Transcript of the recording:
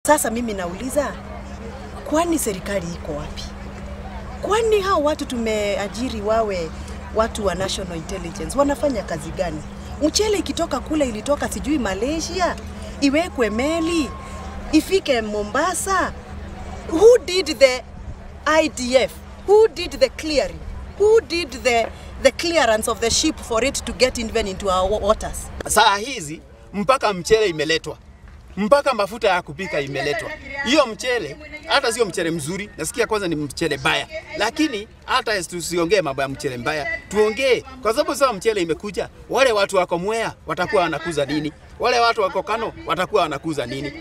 Sasa mimi nauliza, kwani serikali iko wapi? Kwani hao watu tumeajiri wawe watu wa national intelligence wanafanya kazi gani? Mchele ikitoka kule ilitoka sijui Malaysia, iwekwe meli, ifike Mombasa. Who did the IDF? Who did the clearing? Who did the clearance of the ship for it to get even into our waters? Saa hizi mpaka mchele imeletwa. Mpaka mafuta ya kupika imeletwa. Hiyo mchele hata sio mchele mzuri, nasikia kwanza ni mchele mbaya. Lakini hata tusiongee mambo ya mchele mbaya, tuongee kwa sababu sasa mchele imekuja. Wale watu wako Mwea watakuwa wanakuza nini? Wale watu wako Kano watakuwa wanakuza nini?